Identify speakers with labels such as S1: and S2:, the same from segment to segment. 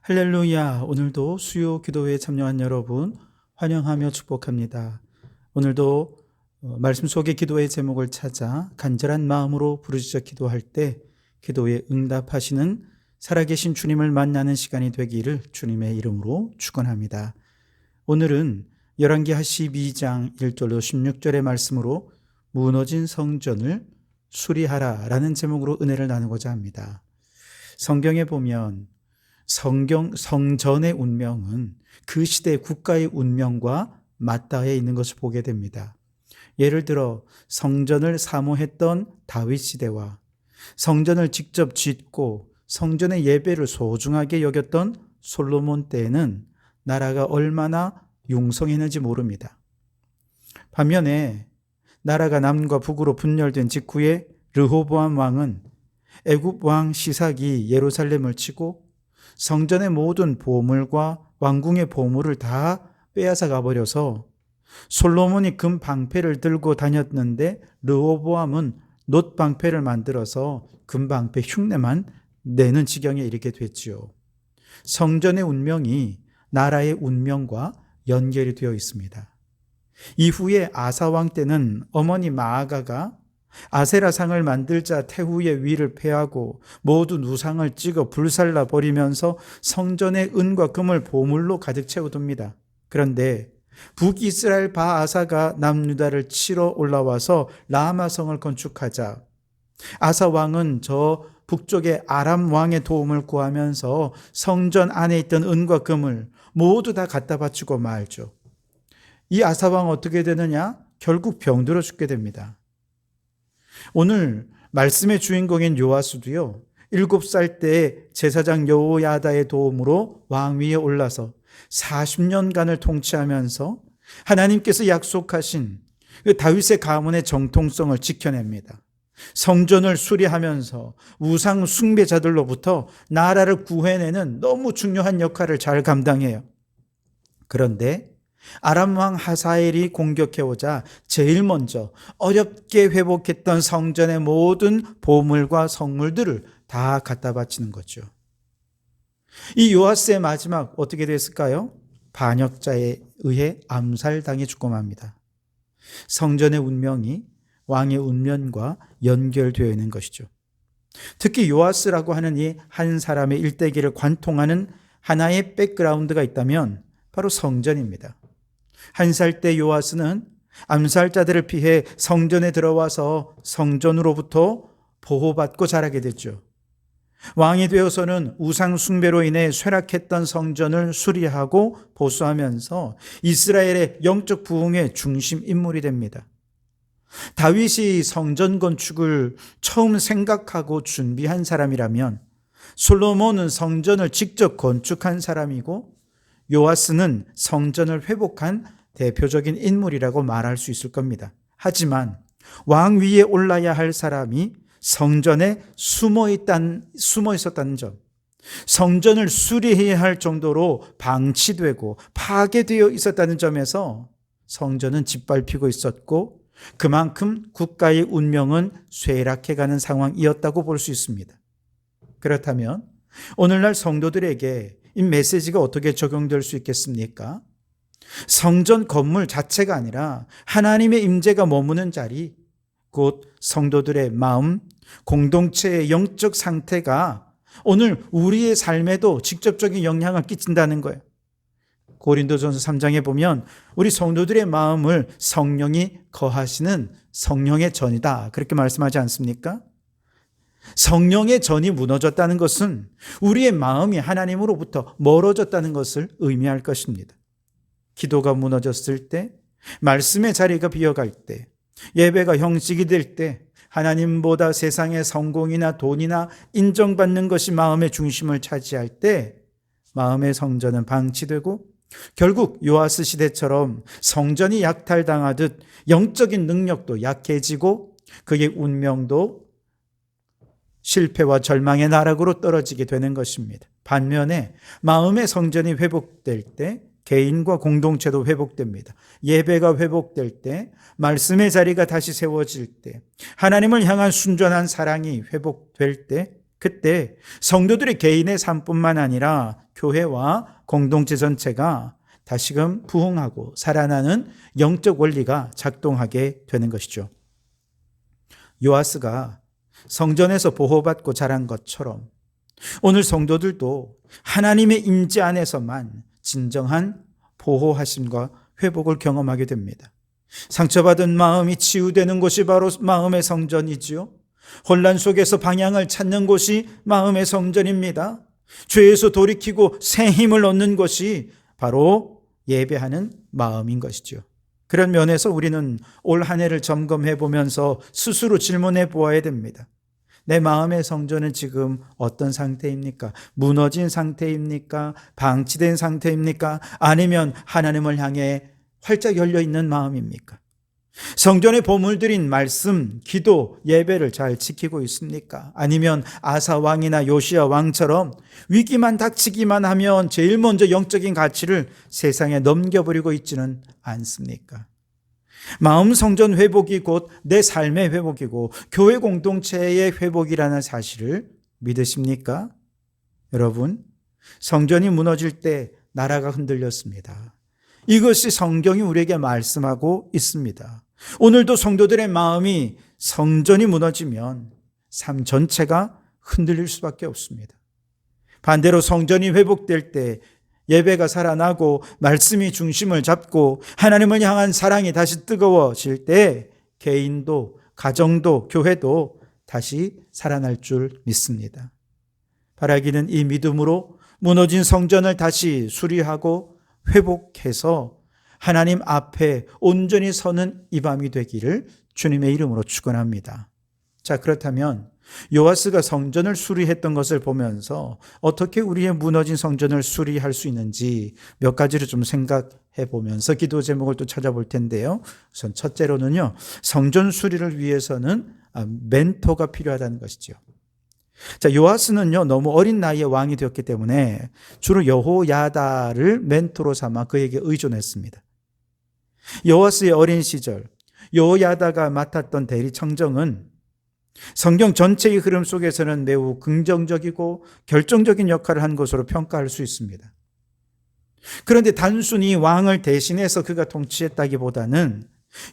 S1: 할렐루야. 오늘도 수요 기도회에 참여한 여러분 환영하며 축복합니다. 오늘도 말씀 속의 기도의 제목을 찾아 간절한 마음으로 부르짖어 기도할 때 기도에 응답하시는 살아계신 주님을 만나는 시간이 되기를 주님의 이름으로 축원합니다. 오늘은 열왕기하 12장 1절로 16절의 말씀으로 무너진 성전을 수리하라 라는 제목으로 은혜를 나누고자 합니다. 성경에 보면 성전의 운명은 그 시대 국가의 운명과 맞닿아 있는 것을 보게 됩니다. 예를 들어 성전을 사모했던 다윗 시대와 성전을 직접 짓고 성전의 예배를 소중하게 여겼던 솔로몬 때에는 나라가 얼마나 융성했는지 모릅니다. 반면에 나라가 남과 북으로 분열된 직후에 르호보암 왕은 애굽 왕 시삭이 예루살렘을 치고 성전의 모든 보물과 왕궁의 보물을 다 빼앗아 가버려서 솔로몬이 금 방패를 들고 다녔는데 르호보암은 놋 방패를 만들어서 금 방패 흉내만 내는 지경에 이르게 됐지요. 성전의 운명이 나라의 운명과 연결이 되어 있습니다. 이후에 아사왕 때는 어머니 마아가가 아세라상을 만들자 태후의 위를 폐하고 모든 우상을 찍어 불살라 버리면서 성전의 은과 금을 보물로 가득 채워둡니다. 그런데 북이스라엘 바아사가 남유다를 치러 올라와서 라마성을 건축하자 아사왕은 저 북쪽의 아람 왕의 도움을 구하면서 성전 안에 있던 은과 금을 모두 다 갖다 바치고 말죠. 이 아사왕 어떻게 되느냐? 결국 병들어 죽게 됩니다. 오늘 말씀의 주인공인 요아스도요, 7살 때 제사장 여호야다의 도움으로 왕위에 올라서 40년간을 통치하면서 하나님께서 약속하신 그 다윗의 가문의 정통성을 지켜냅니다. 성전을 수리하면서 우상 숭배자들로부터 나라를 구해내는 너무 중요한 역할을 잘 감당해요. 그런데 아람 왕 하사엘이 공격해오자 제일 먼저 어렵게 회복했던 성전의 모든 보물과 성물들을 다 갖다 바치는 거죠. 이 요아스의 마지막 어떻게 됐을까요? 반역자에 의해 암살당해 죽고 맙니다. 성전의 운명이 왕의 운명과 연결되어 있는 것이죠. 특히 요아스라고 하는 이 한 사람의 일대기를 관통하는 하나의 백그라운드가 있다면 바로 성전입니다. 1살 때 요아스는 암살자들을 피해 성전에 들어와서 성전으로부터 보호받고 자라게 됐죠. 왕이 되어서는 우상 숭배로 인해 쇠락했던 성전을 수리하고 보수하면서 이스라엘의 영적 부흥의 중심 인물이 됩니다. 다윗이 성전 건축을 처음 생각하고 준비한 사람이라면 솔로몬은 성전을 직접 건축한 사람이고 요아스는 성전을 회복한 대표적인 인물이라고 말할 수 있을 겁니다. 하지만 왕 위에 올라야 할 사람이 성전에 숨어 있었다는 점, 성전을 수리해야 할 정도로 방치되고 파괴되어 있었다는 점에서 성전은 짓밟히고 있었고 그만큼 국가의 운명은 쇠락해가는 상황이었다고 볼 수 있습니다. 그렇다면 오늘날 성도들에게 이 메시지가 어떻게 적용될 수 있겠습니까? 성전 건물 자체가 아니라 하나님의 임재가 머무는 자리, 곧 성도들의 마음, 공동체의 영적 상태가 오늘 우리의 삶에도 직접적인 영향을 끼친다는 거예요. 고린도전서 3장에 보면 우리 성도들의 마음을 성령이 거하시는 성령의 전이다, 그렇게 말씀하지 않습니까? 성령의 전이 무너졌다는 것은 우리의 마음이 하나님으로부터 멀어졌다는 것을 의미할 것입니다. 기도가 무너졌을 때, 말씀의 자리가 비어갈 때, 예배가 형식이 될 때, 하나님보다 세상의 성공이나 돈이나 인정받는 것이 마음의 중심을 차지할 때 마음의 성전은 방치되고 결국 요아스 시대처럼 성전이 약탈당하듯 영적인 능력도 약해지고 그의 운명도 실패와 절망의 나락으로 떨어지게 되는 것입니다. 반면에 마음의 성전이 회복될 때 개인과 공동체도 회복됩니다. 예배가 회복될 때, 말씀의 자리가 다시 세워질 때, 하나님을 향한 순전한 사랑이 회복될 때 그때 성도들의 개인의 삶뿐만 아니라 교회와 공동체 전체가 다시금 부흥하고 살아나는 영적 원리가 작동하게 되는 것이죠. 요아스가 성전에서 보호받고 자란 것처럼 오늘 성도들도 하나님의 임재 안에서만 진정한 보호하심과 회복을 경험하게 됩니다. 상처받은 마음이 치유되는 곳이 바로 마음의 성전이지요. 혼란 속에서 방향을 찾는 곳이 마음의 성전입니다. 죄에서 돌이키고 새 힘을 얻는 것이 바로 예배하는 마음인 것이죠. 그런 면에서 우리는 올 한 해를 점검해 보면서 스스로 질문해 보아야 됩니다. 내 마음의 성전은 지금 어떤 상태입니까? 무너진 상태입니까? 방치된 상태입니까? 아니면 하나님을 향해 활짝 열려 있는 마음입니까? 성전의 보물들인 말씀, 기도, 예배를 잘 지키고 있습니까? 아니면 아사 왕이나 요시야 왕처럼 위기만 닥치기만 하면 제일 먼저 영적인 가치를 세상에 넘겨버리고 있지는 않습니까? 마음 성전 회복이 곧 내 삶의 회복이고 교회 공동체의 회복이라는 사실을 믿으십니까? 여러분, 성전이 무너질 때 나라가 흔들렸습니다. 이것이 성경이 우리에게 말씀하고 있습니다. 오늘도 성도들의 마음이 성전이 무너지면 삶 전체가 흔들릴 수밖에 없습니다. 반대로 성전이 회복될 때 예배가 살아나고 말씀이 중심을 잡고 하나님을 향한 사랑이 다시 뜨거워질 때 개인도 가정도 교회도 다시 살아날 줄 믿습니다. 바라기는 이 믿음으로 무너진 성전을 다시 수리하고 회복해서 하나님 앞에 온전히 서는 이 밤이 되기를 주님의 이름으로 축원합니다. 자, 그렇다면 요아스가 성전을 수리했던 것을 보면서 어떻게 우리의 무너진 성전을 수리할 수 있는지 몇 가지를 좀 생각해 보면서 기도 제목을 또 찾아볼 텐데요. 우선 첫째로는요, 성전 수리를 위해서는 멘토가 필요하다는 것이죠. 자, 요아스는요, 너무 어린 나이에 왕이 되었기 때문에 주로 여호야다를 멘토로 삼아 그에게 의존했습니다. 요아스의 어린 시절, 여호야다가 맡았던 대리 청정은 성경 전체의 흐름 속에서는 매우 긍정적이고 결정적인 역할을 한 것으로 평가할 수 있습니다. 그런데 단순히 왕을 대신해서 그가 통치했다기보다는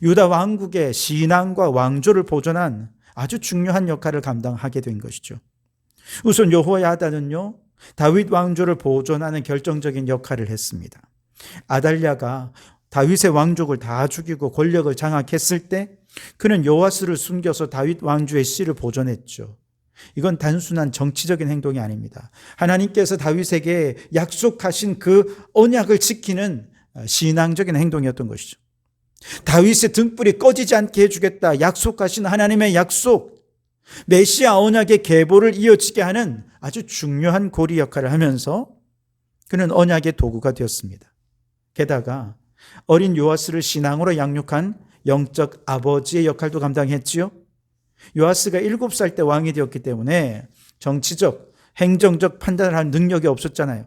S1: 유다 왕국의 신앙과 왕조를 보존한 아주 중요한 역할을 감당하게 된 것이죠. 우선 여호야다는요, 다윗 왕조를 보존하는 결정적인 역할을 했습니다. 아달랴가 다윗의 왕족을 다 죽이고 권력을 장악했을 때 그는 요아스를 숨겨서 다윗 왕조의 씨를 보존했죠. 이건 단순한 정치적인 행동이 아닙니다. 하나님께서 다윗에게 약속하신 그 언약을 지키는 신앙적인 행동이었던 것이죠. 다윗의 등불이 꺼지지 않게 해주겠다 약속하신 하나님의 약속, 메시아 언약의 계보를 이어지게 하는 아주 중요한 고리 역할을 하면서 그는 언약의 도구가 되었습니다. 게다가 어린 요아스를 신앙으로 양육한 영적 아버지의 역할도 감당했지요. 요아스가 7살 때 왕이 되었기 때문에 정치적, 행정적 판단을 할 능력이 없었잖아요.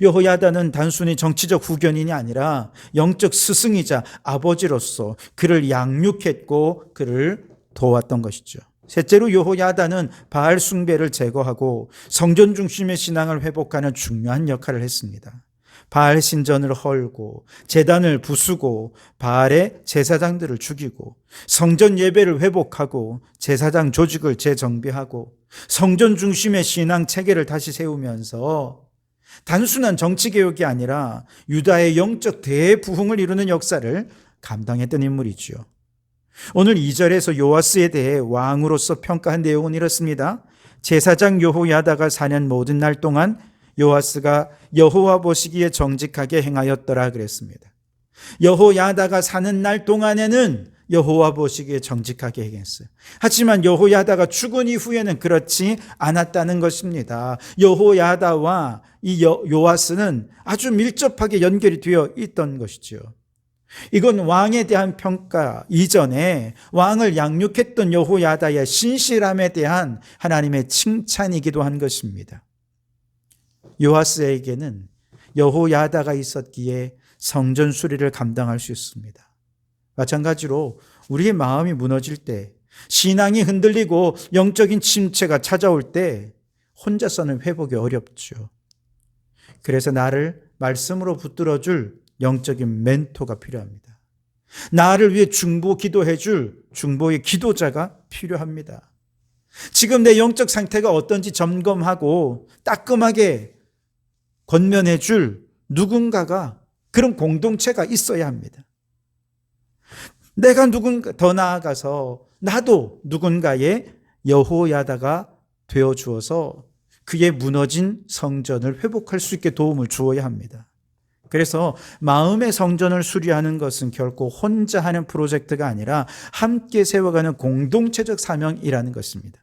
S1: 여호야다는 단순히 정치적 후견인이 아니라 영적 스승이자 아버지로서 그를 양육했고 그를 도왔던 것이죠. 셋째로 여호야다는 바알 숭배를 제거하고 성전 중심의 신앙을 회복하는 중요한 역할을 했습니다. 바알 신전을 헐고 제단을 부수고 바알의 제사장들을 죽이고 성전 예배를 회복하고 제사장 조직을 재정비하고 성전 중심의 신앙 체계를 다시 세우면서 단순한 정치개혁이 아니라 유다의 영적 대부흥을 이루는 역사를 감당했던 인물이지요. 오늘 2절에서 요아스에 대해 왕으로서 평가한 내용은 이렇습니다. 제사장 여호야다가 사는 모든 날 동안 요아스가 여호와 보시기에 정직하게 행하였더라 그랬습니다. 여호야다가 사는 날 동안에는 여호와 보시기에 정직하게 행했어요. 하지만 여호야다가 죽은 이후에는 그렇지 않았다는 것입니다. 여호야다와 이 요아스는 아주 밀접하게 연결이 되어 있던 것이죠. 이건 왕에 대한 평가 이전에 왕을 양육했던 여호야다의 신실함에 대한 하나님의 칭찬이기도 한 것입니다. 요아스에게는 여호야다가 있었기에 성전 수리를 감당할 수 있습니다. 마찬가지로 우리의 마음이 무너질 때 신앙이 흔들리고 영적인 침체가 찾아올 때 혼자서는 회복이 어렵죠. 그래서 나를 말씀으로 붙들어줄 영적인 멘토가 필요합니다. 나를 위해 중보 기도해줄 중보의 기도자가 필요합니다. 지금 내 영적 상태가 어떤지 점검하고 따끔하게 권면해줄 누군가가, 그런 공동체가 있어야 합니다. 내가 더 나아가서 나도 누군가의 여호야다가 되어 주어서 그의 무너진 성전을 회복할 수 있게 도움을 주어야 합니다. 그래서 마음의 성전을 수리하는 것은 결코 혼자 하는 프로젝트가 아니라 함께 세워가는 공동체적 사명이라는 것입니다.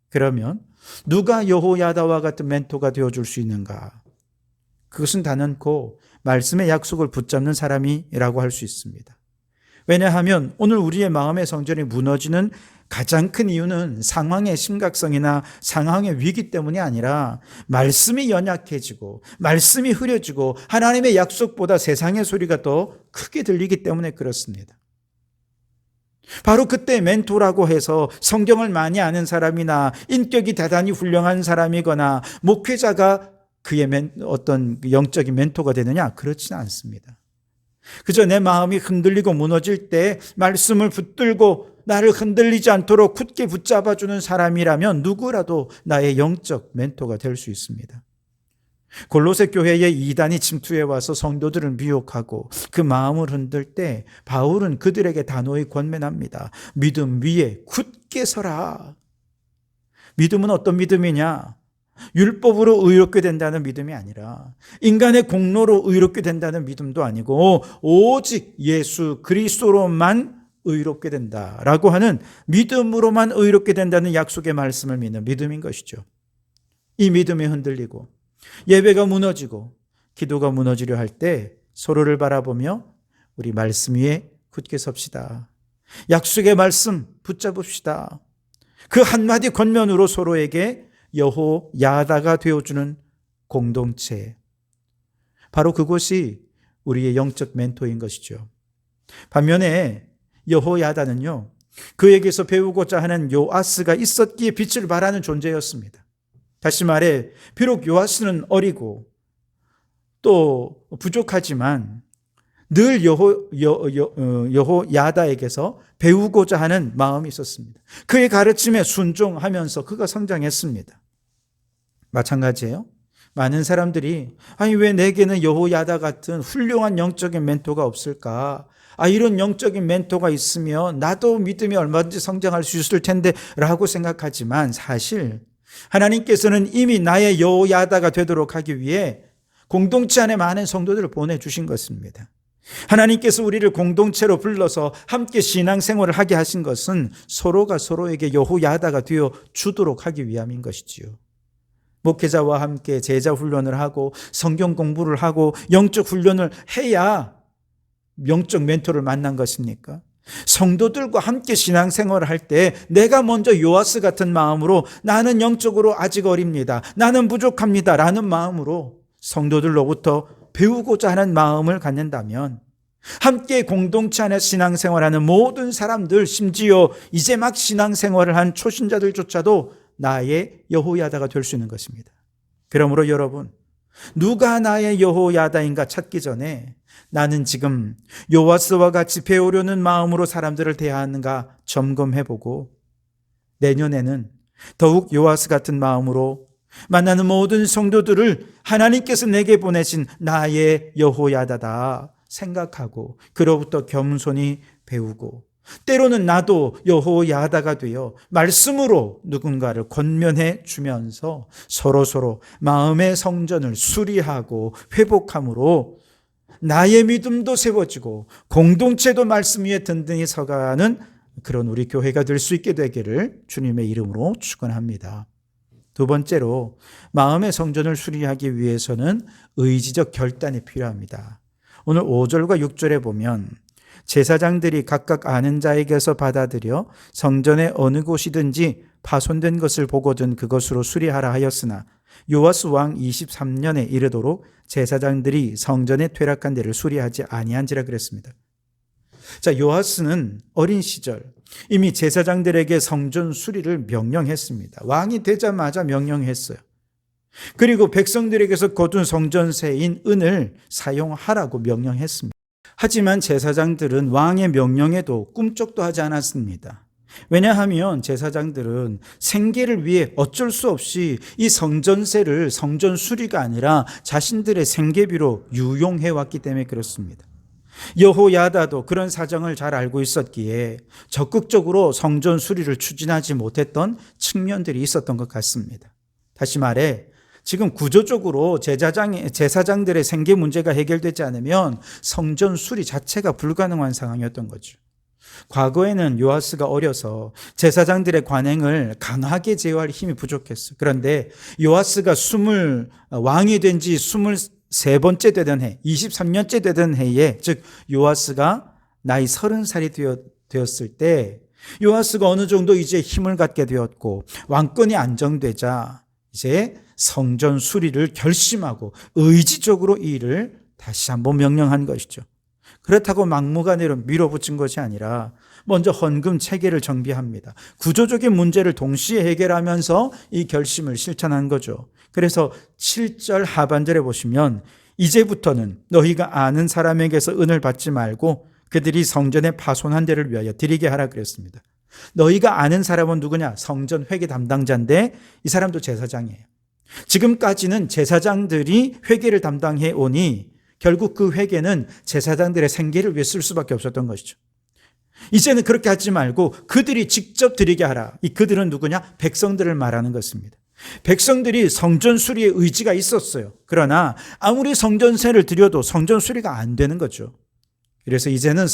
S1: 그러면 누가 여호야다와 같은 멘토가 되어줄 수 있는가? 그것은 단언코 말씀의 약속을 붙잡는 사람이라고 할 수 있습니다. 왜냐하면 오늘 우리의 마음의 성전이 무너지는 가장 큰 이유는 상황의 심각성이나 상황의 위기 때문이 아니라 말씀이 연약해지고 말씀이 흐려지고 하나님의 약속보다 세상의 소리가 더 크게 들리기 때문에 그렇습니다. 바로 그때 멘토라고 해서 성경을 많이 아는 사람이나 인격이 대단히 훌륭한 사람이거나 목회자가 그의 어떤 영적인 멘토가 되느냐? 그렇지는 않습니다. 그저 내 마음이 흔들리고 무너질 때 말씀을 붙들고 나를 흔들리지 않도록 굳게 붙잡아주는 사람이라면 누구라도 나의 영적 멘토가 될 수 있습니다. 골로새 교회에 이단이 침투해 와서 성도들을 미혹하고 그 마음을 흔들 때 바울은 그들에게 단호히 권면합니다. 믿음 위에 굳게 서라. 믿음은 어떤 믿음이냐? 율법으로 의롭게 된다는 믿음이 아니라 인간의 공로로 의롭게 된다는 믿음도 아니고 오직 예수 그리스도로만 의롭게 된다라고 하는 믿음으로만 의롭게 된다는 약속의 말씀을 믿는 믿음인 것이죠. 이 믿음이 흔들리고 예배가 무너지고 기도가 무너지려 할 때 서로를 바라보며 우리 말씀 위에 굳게 섭시다. 약속의 말씀 붙잡읍시다. 그 한마디 권면으로 서로에게 여호야다가 되어주는 공동체, 바로 그곳이 우리의 영적 멘토인 것이죠. 반면에 여호야다는요, 그에게서 배우고자 하는 요아스가 있었기에 빛을 발하는 존재였습니다. 다시 말해 비록 요아스는 어리고 또 부족하지만 늘 여호야다에게서 배우고자 하는 마음이 있었습니다. 그의 가르침에 순종하면서 그가 성장했습니다. 마찬가지예요. 많은 사람들이 아니 왜 내게는 여호야다 같은 훌륭한 영적인 멘토가 없을까? 이런 영적인 멘토가 있으면 나도 믿음이 얼마든지 성장할 수 있을 텐데 라고 생각하지만 사실 하나님께서는 이미 나의 여호야다가 되도록 하기 위해 공동체 안에 많은 성도들을 보내주신 것입니다. 하나님께서 우리를 공동체로 불러서 함께 신앙생활을 하게 하신 것은 서로가 서로에게 여호야다가 되어 주도록 하기 위함인 것이지요. 목회자와 함께 제자 훈련을 하고 성경 공부를 하고 영적 훈련을 해야 영적 멘토를 만난 것입니까? 성도들과 함께 신앙생활을 할 때 내가 먼저 요아스 같은 마음으로 나는 영적으로 아직 어립니다. 나는 부족합니다. 라는 마음으로 성도들로부터 배우고자 하는 마음을 갖는다면 함께 공동체 안에 신앙생활하는 모든 사람들, 심지어 이제 막 신앙생활을 한 초신자들조차도 나의 여호야다가 될 수 있는 것입니다. 그러므로 여러분, 누가 나의 여호야다인가 찾기 전에 나는 지금 요아스와 같이 배우려는 마음으로 사람들을 대하는가 점검해보고 내년에는 더욱 요아스 같은 마음으로 만나는 모든 성도들을 하나님께서 내게 보내신 나의 여호야다다 생각하고 그로부터 겸손히 배우고 때로는 나도 여호야다가 되어 말씀으로 누군가를 권면해 주면서 서로 마음의 성전을 수리하고 회복함으로 나의 믿음도 세워지고 공동체도 말씀 위에 든든히 서가는 그런 우리 교회가 될 수 있게 되기를 주님의 이름으로 축원합니다. 두 번째로 마음의 성전을 수리하기 위해서는 의지적 결단이 필요합니다. 오늘 5절과 6절에 보면 제사장들이 각각 아는 자에게서 받아들여 성전의 어느 곳이든지 파손된 것을 보거든 그것으로 수리하라 하였으나 요아스 왕 23년에 이르도록 제사장들이 성전의 퇴락한 데를 수리하지 아니한지라 그랬습니다. 자, 요아스는 어린 시절 이미 제사장들에게 성전 수리를 명령했습니다. 왕이 되자마자 명령했어요. 그리고 백성들에게서 거둔 성전세인 은을 사용하라고 명령했습니다. 하지만 제사장들은 왕의 명령에도 꿈쩍도 하지 않았습니다. 왜냐하면 제사장들은 생계를 위해 어쩔 수 없이 이 성전세를 성전 수리가 아니라 자신들의 생계비로 유용해 왔기 때문에 그렇습니다. 여호야다도 그런 사정을 잘 알고 있었기에 적극적으로 성전 수리를 추진하지 못했던 측면들이 있었던 것 같습니다. 다시 말해 지금 구조적으로 제사장들의 생계 문제가 해결되지 않으면 성전 수리 자체가 불가능한 상황이었던 거죠. 과거에는 요아스가 어려서 제사장들의 관행을 강하게 제어할 힘이 부족했어요. 그런데 요아스가 왕이 된 지 23번째 되던 해, 23년째 되던 해에, 즉 요아스가 나이 30살이 되었을 때 요아스가 어느 정도 이제 힘을 갖게 되었고 왕권이 안정되자 이제 성전 수리를 결심하고 의지적으로 이 일을 다시 한번 명령한 것이죠. 그렇다고 막무가내로 밀어붙인 것이 아니라 먼저 헌금 체계를 정비합니다. 구조적인 문제를 동시에 해결하면서 이 결심을 실천한 거죠. 그래서 7절 하반절에 보시면 이제부터는 너희가 아는 사람에게서 은을 받지 말고 그들이 성전에 파손한 데를 위하여 드리게 하라 그랬습니다. 너희가 아는 사람은 누구냐? 성전 회계 담당자인데 이 사람도 제사장이에요. 지금까지는 제사장들이 회계를 담당해 오니 결국 그 회계는 제사장들의 생계를 위해 쓸 수밖에 없었던 것이죠. 이제는 그렇게 하지 말고 그들이 직접 드리게 하라. 이 그들은 누구냐? 백성들을 말하는 것입니다. 백성들이 성전 수리에 의지가 있었어요. 그러나 아무리 성전세를 드려도 성전 수리가 안 되는 거죠. 그래서 이제는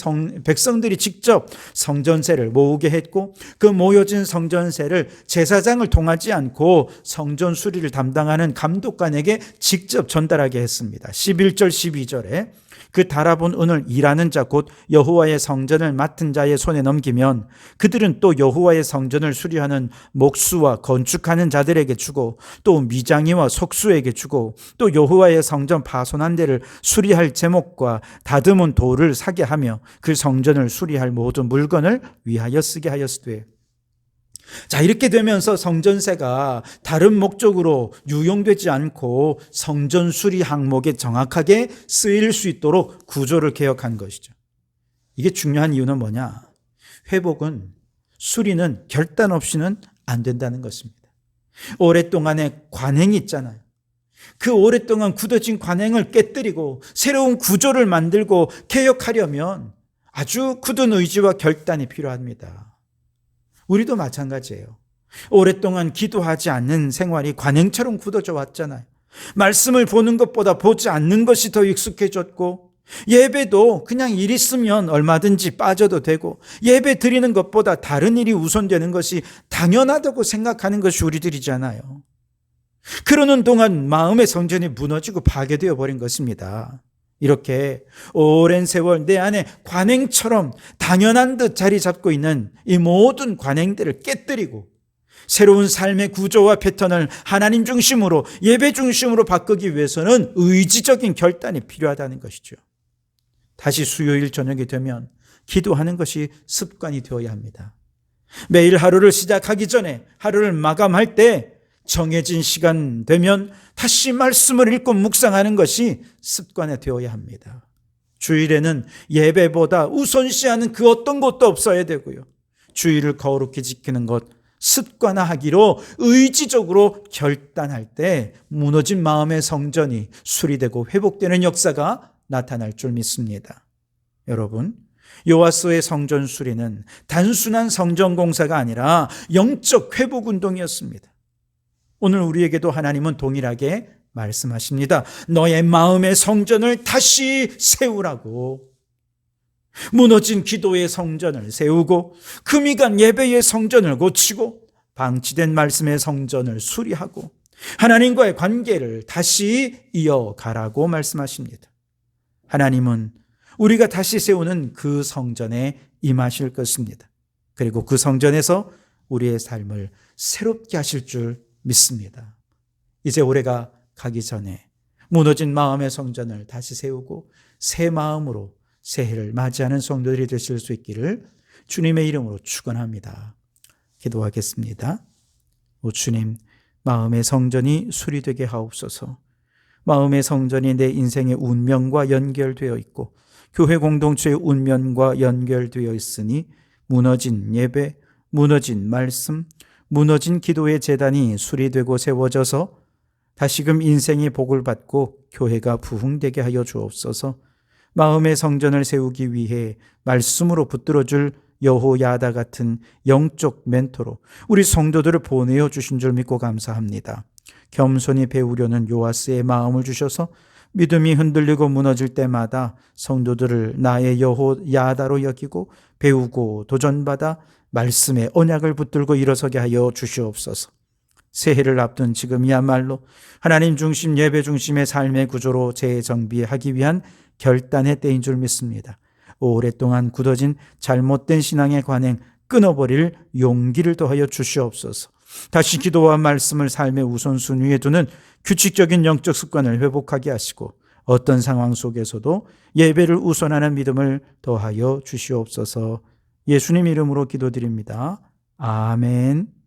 S1: 백성들이 직접 성전세를 모으게 했고 그 모여진 성전세를 제사장을 통하지 않고 성전 수리를 담당하는 감독관에게 직접 전달하게 했습니다. 11절 12절에 그 달아본 은을 일하는 자 곧 여호와의 성전을 맡은 자의 손에 넘기면 그들은 또 여호와의 성전을 수리하는 목수와 건축하는 자들에게 주고 또 미장이와 속수에게 주고 또 여호와의 성전 파손한 데를 수리할 제목과 다듬은 돌을 사게 하며 그 성전을 수리할 모든 물건을 위하여 쓰게 하였으되. 자, 이렇게 되면서 성전세가 다른 목적으로 유용되지 않고 성전 수리 항목에 정확하게 쓰일 수 있도록 구조를 개혁한 것이죠. 이게 중요한 이유는 뭐냐? 회복은, 수리는 결단 없이는 안 된다는 것입니다. 오랫동안의 관행이 있잖아요. 그 오랫동안 굳어진 관행을 깨뜨리고 새로운 구조를 만들고 개혁하려면 아주 굳은 의지와 결단이 필요합니다. 우리도 마찬가지예요. 오랫동안 기도하지 않는 생활이 관행처럼 굳어져 왔잖아요. 말씀을 보는 것보다 보지 않는 것이 더 익숙해졌고 예배도 그냥 일 있으면 얼마든지 빠져도 되고 예배 드리는 것보다 다른 일이 우선되는 것이 당연하다고 생각하는 것이 우리들이잖아요. 그러는 동안 마음의 성전이 무너지고 파괴되어 버린 것입니다. 이렇게 오랜 세월 내 안에 관행처럼 당연한 듯 자리 잡고 있는 이 모든 관행들을 깨뜨리고 새로운 삶의 구조와 패턴을 하나님 중심으로 예배 중심으로 바꾸기 위해서는 의지적인 결단이 필요하다는 것이죠. 다시 수요일 저녁이 되면 기도하는 것이 습관이 되어야 합니다. 매일 하루를 시작하기 전에 하루를 마감할 때 정해진 시간 되면 다시 말씀을 읽고 묵상하는 것이 습관이 되어야 합니다. 주일에는 예배보다 우선시하는 그 어떤 것도 없어야 되고요. 주일을 거룩히 지키는 것 습관화하기로 의지적으로 결단할 때 무너진 마음의 성전이 수리되고 회복되는 역사가 나타날 줄 믿습니다. 여러분, 요아스의 성전 수리는 단순한 성전 공사가 아니라 영적 회복 운동이었습니다. 오늘 우리에게도 하나님은 동일하게 말씀하십니다. 너의 마음의 성전을 다시 세우라고. 무너진 기도의 성전을 세우고 금이 간 예배의 성전을 고치고 방치된 말씀의 성전을 수리하고 하나님과의 관계를 다시 이어가라고 말씀하십니다. 하나님은 우리가 다시 세우는 그 성전에 임하실 것입니다. 그리고 그 성전에서 우리의 삶을 새롭게 하실 줄 믿습니다. 이제 올해가 가기 전에 무너진 마음의 성전을 다시 세우고 새 마음으로 새해를 맞이하는 성도들이 되실 수 있기를 주님의 이름으로 축원합니다. 기도하겠습니다. 오 주님, 마음의 성전이 수리되게 하옵소서. 마음의 성전이 내 인생의 운명과 연결되어 있고 교회 공동체의 운명과 연결되어 있으니 무너진 예배, 무너진 말씀, 무너진 기도의 제단이 수리되고 세워져서 다시금 인생의 복을 받고 교회가 부흥되게 하여 주옵소서. 마음의 성전을 세우기 위해 말씀으로 붙들어줄 여호야다 같은 영적 멘토로 우리 성도들을 보내어 주신 줄 믿고 감사합니다. 겸손히 배우려는 요아스의 마음을 주셔서 믿음이 흔들리고 무너질 때마다 성도들을 나의 여호야다로 여기고 배우고 도전받아 말씀의 언약을 붙들고 일어서게 하여 주시옵소서. 새해를 앞둔 지금이야말로 하나님 중심 예배 중심의 삶의 구조로 재정비하기 위한 결단의 때인 줄 믿습니다. 오랫동안 굳어진 잘못된 신앙의 관행 끊어버릴 용기를 더하여 주시옵소서. 다시 기도와 말씀을 삶의 우선순위에 두는 규칙적인 영적 습관을 회복하게 하시고 어떤 상황 속에서도 예배를 우선하는 믿음을 더하여 주시옵소서. 예수님 이름으로 기도드립니다. 아멘.